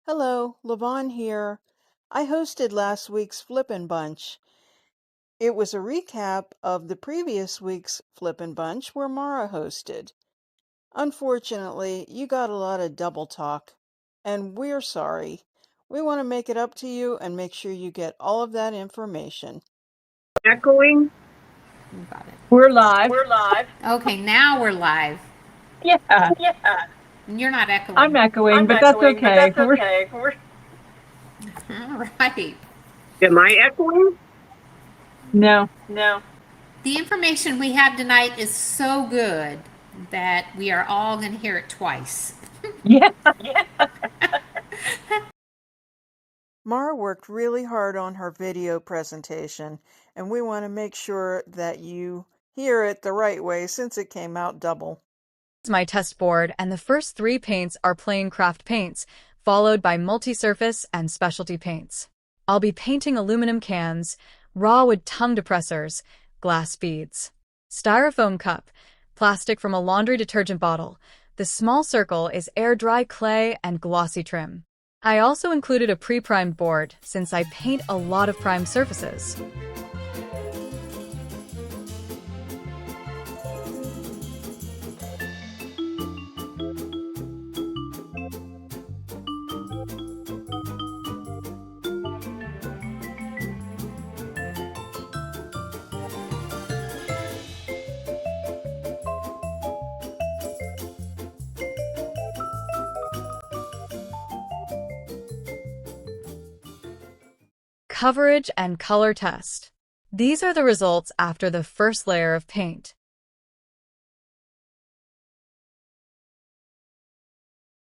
Hello, Levon here. I hosted last week's Flippin' Bunch. It was a recap of the previous week's Flippin' Bunch where Mara hosted. Unfortunately, you got a lot of double talk, and we're sorry. We want to make it up to you and make sure you get all of that information. Echoing. You got it. We're live. Okay, now we're live. Yeah. And you're not echoing. I'm echoing, but that's okay. All right. Am I echoing? No. The information we have tonight is so good that we are all going to hear it twice. Yeah. Mara worked really hard on her video presentation, and we want to make sure that you hear it the right way since it came out double. My test board, and the first 3 paints are plain craft paints, followed by multi-surface and specialty paints. I'll be painting aluminum cans, raw wood tongue depressors, glass beads, styrofoam cup, plastic from a laundry detergent bottle. The small circle is air-dry clay and glossy trim. I also included a pre-primed board since I paint a lot of primed surfaces. Coverage and color test. These are the results after the first layer of paint.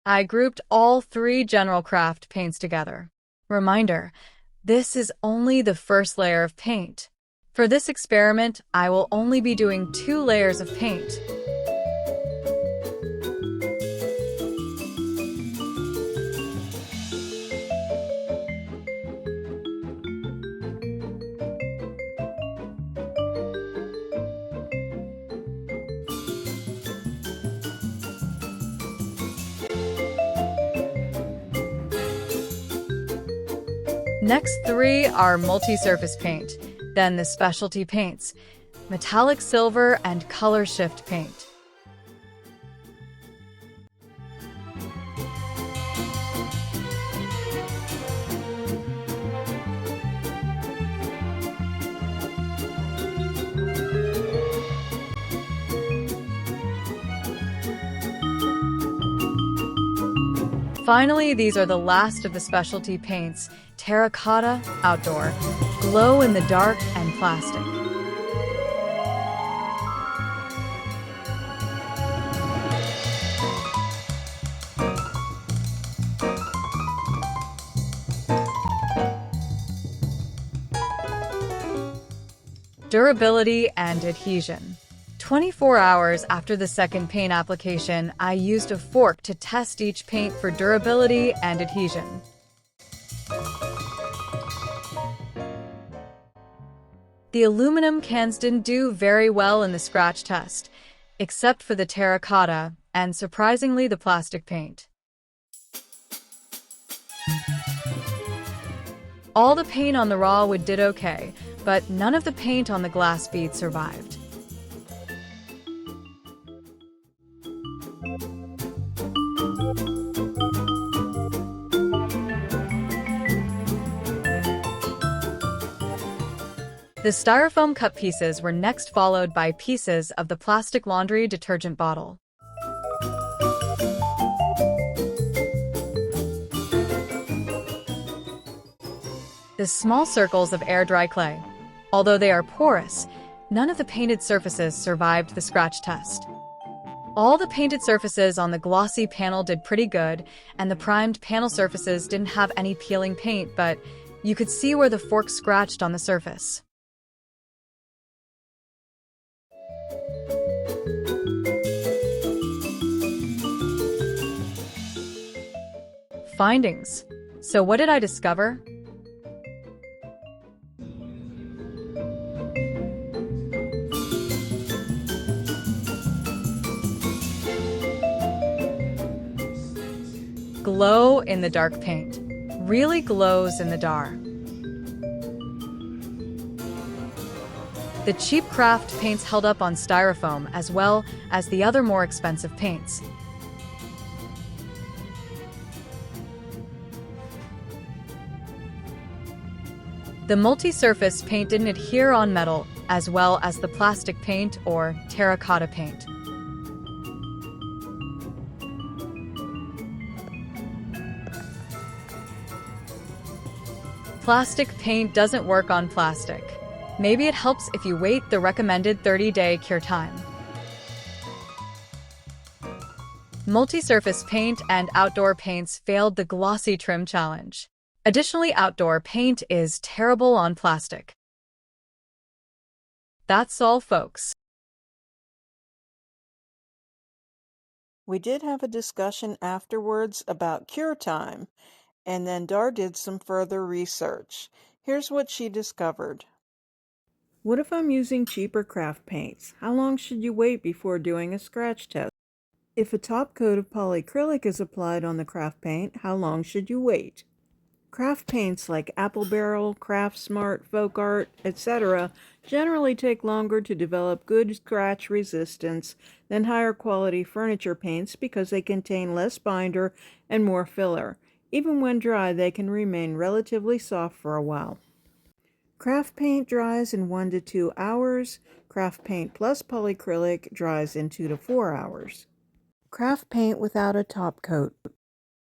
I grouped all 3 general craft paints together. Reminder, this is only the first layer of paint. For this experiment, I will only be doing 2 layers of paint. Next 3 are multi-surface paint, then the specialty paints, metallic silver and color shift paint. Finally, these are the last of the specialty paints, terracotta, outdoor, glow in the dark, and plastic. Durability and adhesion. 24 hours after the second paint application, I used a fork to test each paint for durability and adhesion. The aluminum cans didn't do very well in the scratch test, except for the terracotta and, surprisingly, the plastic paint. All the paint on the raw wood did okay, but none of the paint on the glass bead survived. The styrofoam cup pieces were next followed by pieces of the plastic laundry detergent bottle. The small circles of air-dry clay. Although they are porous, none of the painted surfaces survived the scratch test. All the painted surfaces on the glossy panel did pretty good, and the primed panel surfaces didn't have any peeling paint, but you could see where the fork scratched on the surface. Findings. So what did I discover? glow-in-the-dark paint. Really glows in the dark. The cheap craft paints held up on styrofoam as well as the other more expensive paints. The multi-surface paint didn't adhere on metal as well as the plastic paint or terracotta paint. Plastic paint doesn't work on plastic. Maybe it helps if you wait the recommended 30-day cure time. Multi-surface paint and outdoor paints failed the glossy trim challenge. Additionally, outdoor paint is terrible on plastic. That's all, folks. We did have a discussion afterwards about cure time, and then Dar did some further research. Here's what she discovered. What if I'm using cheaper craft paints? How long should you wait before doing a scratch test? If a top coat of polyacrylic is applied on the craft paint, how long should you wait? Craft paints like Apple Barrel, Craft Smart, Folk Art, etc. generally take longer to develop good scratch resistance than higher quality furniture paints because they contain less binder and more filler. Even when dry, they can remain relatively soft for a while. Craft paint dries in 1 to 2 hours. Craft paint plus polyacrylic dries in 2 to 4 hours. Craft paint without a top coat.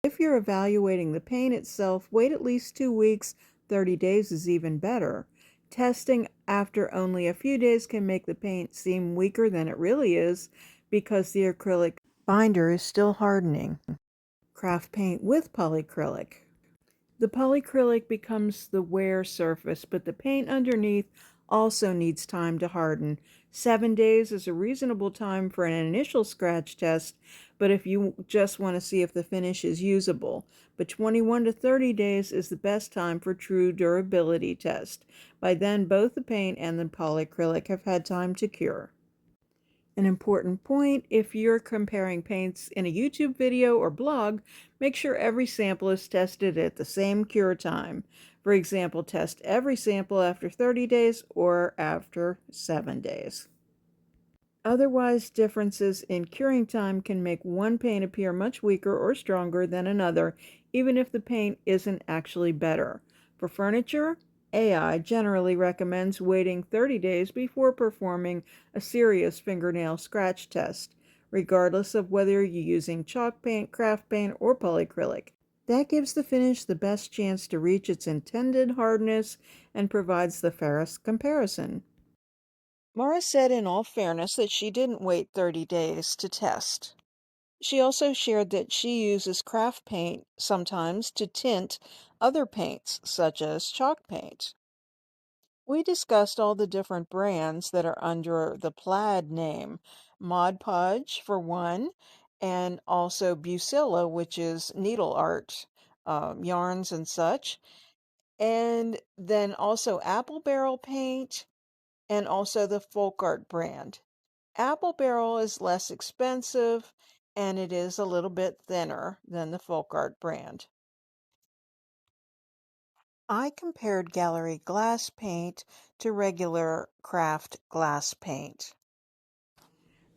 If you're evaluating the paint itself, wait at least 2 weeks. 30 days is even better. Testing after only a few days can make the paint seem weaker than it really is because the acrylic binder is still hardening. Craft paint with polyacrylic. The polyacrylic becomes the wear surface, but the paint underneath also needs time to harden. 7 days is a reasonable time for an initial scratch test, but if you just want to see if the finish is usable. But 21 to 30 days is the best time for true durability test. By then, both the paint and the polyacrylic have had time to cure. An important point, if you're comparing paints in a YouTube video or blog, make sure every sample is tested at the same cure time. For example, test every sample after 30 days or after 7 days. Otherwise, differences in curing time can make one paint appear much weaker or stronger than another, even if the paint isn't actually better. For furniture, AI generally recommends waiting 30 days before performing a serious fingernail scratch test, regardless of whether you're using chalk paint, craft paint, or polyacrylic. That gives the finish the best chance to reach its intended hardness and provides the fairest comparison. Mara said in all fairness that she didn't wait 30 days to test. She also shared that she uses craft paint sometimes to tint other paints, such as chalk paint. We discussed all the different brands that are under the Plaid name. Mod Podge for one, and also Bucilla, which is needle art, yarns and such. And then also Apple Barrel paint, and also the Folk Art brand. Apple Barrel is less expensive, and it is a little bit thinner than the Folk Art brand. I compared gallery glass paint to regular craft glass paint.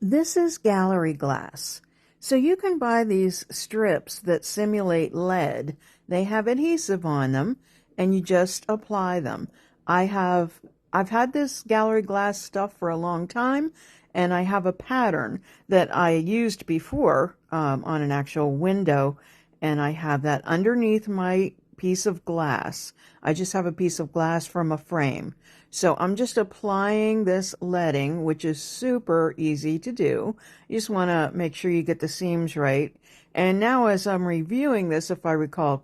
This is gallery glass. So you can buy these strips that simulate lead. They have adhesive on them, and you just apply them. I've had this gallery glass stuff for a long time, and I have a pattern that I used before on an actual window, and I have that underneath my piece of glass. I just have a piece of glass from a frame. So I'm just applying this leading, which is super easy to do. You just want to make sure you get the seams right. And now as I'm reviewing this, if I recall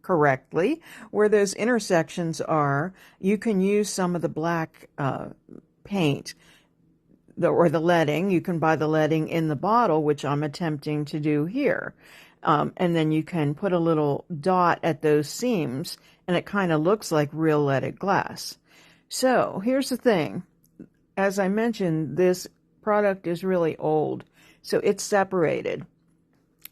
correctly, where those intersections are, you can use some of the black paint or the leading. You can buy the leading in the bottle, which I'm attempting to do here. And then you can put a little dot at those seams, and it kind of looks like real leaded glass. So here's the thing. As I mentioned, this product is really old, so it's separated.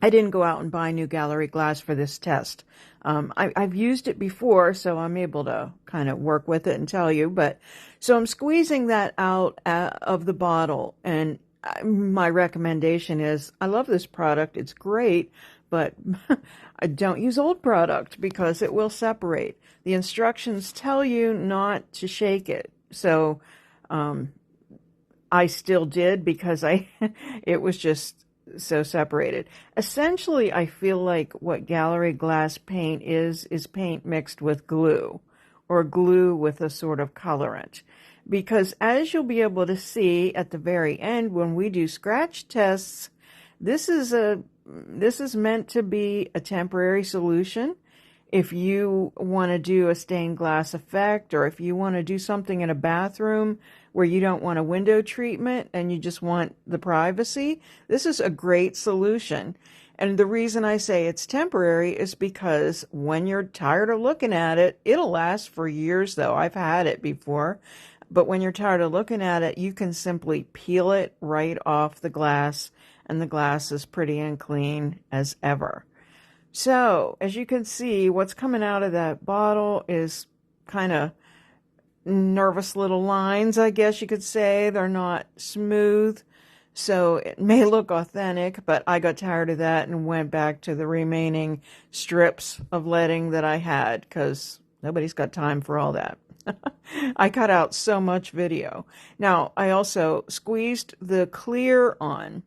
I didn't go out and buy new gallery glass for this test. I've used it before, so I'm able to kind of work with it and tell you. But so I'm squeezing that out of the bottle, and my recommendation is, I love this product. It's great, but I don't use old product because it will separate. The instructions tell you not to shake it. So I still did because it was just so separated. Essentially, I feel like what gallery glass paint is paint mixed with glue, or glue with a sort of colorant. Because as you'll be able to see at the very end when we do scratch tests, this is meant to be a temporary solution. If you want to do a stained glass effect, or if you want to do something in a bathroom where you don't want a window treatment and you just want the privacy, this is a great solution. And the reason I say it's temporary is because when you're tired of looking at it, it'll last for years though. I've had it before. But when you're tired of looking at it, you can simply peel it right off the glass, and the glass is pretty and clean as ever. So, as you can see, what's coming out of that bottle is kind of nervous little lines, I guess you could say. They're not smooth, so it may look authentic, but I got tired of that and went back to the remaining strips of leading that I had, because nobody's got time for all that. I cut out so much video. Now, I also squeezed the clear on.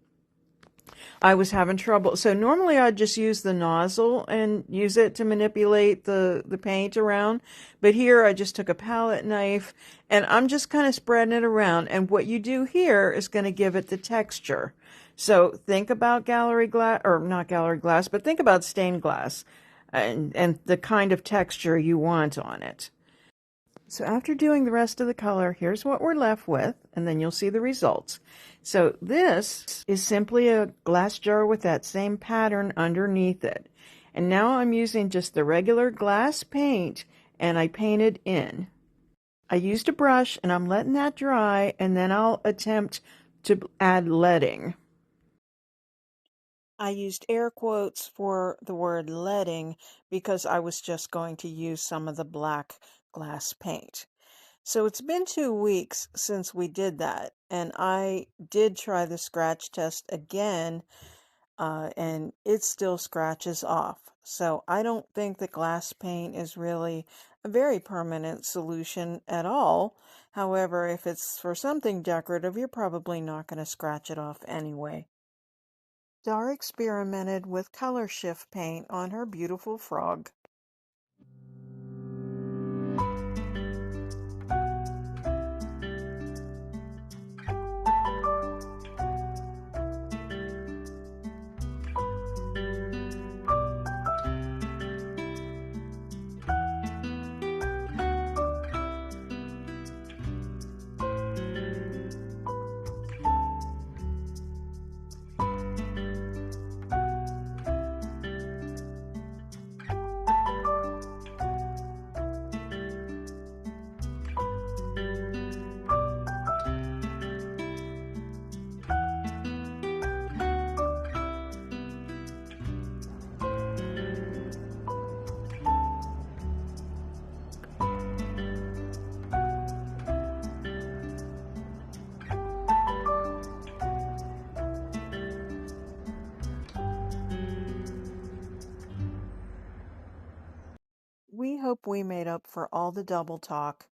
I was having trouble. So normally I'd just use the nozzle and use it to manipulate the paint around. But here I just took a palette knife and I'm just kind of spreading it around. And what you do here is going to give it the texture. So think about gallery glass, or not gallery glass, but think about stained glass and the kind of texture you want on it. So after doing the rest of the color, here's what we're left with, and then you'll see the results. So this is simply a glass jar with that same pattern underneath it. And now I'm using just the regular glass paint, and I painted in. I used a brush, and I'm letting that dry, and then I'll attempt to add leading. I used air quotes for the word leading because I was just going to use some of the black glass paint. So it's been 2 weeks since we did that, and I did try the scratch test again, and it still scratches off. So I don't think that glass paint is really a very permanent solution at all. However, if it's for something decorative, you're probably not going to scratch it off anyway. Dar experimented with color shift paint on her beautiful frog. We hope we made up for all the double talk.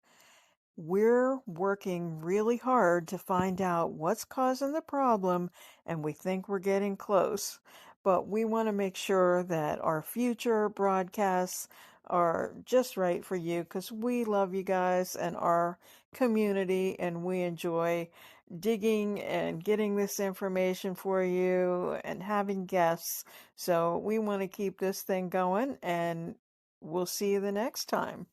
We're working really hard to find out what's causing the problem, and we think we're getting close. But we want to make sure that our future broadcasts are just right for you, because we love you guys and our community, and we enjoy digging and getting this information for you and having guests. So we want to keep this thing going, and we'll see you the next time.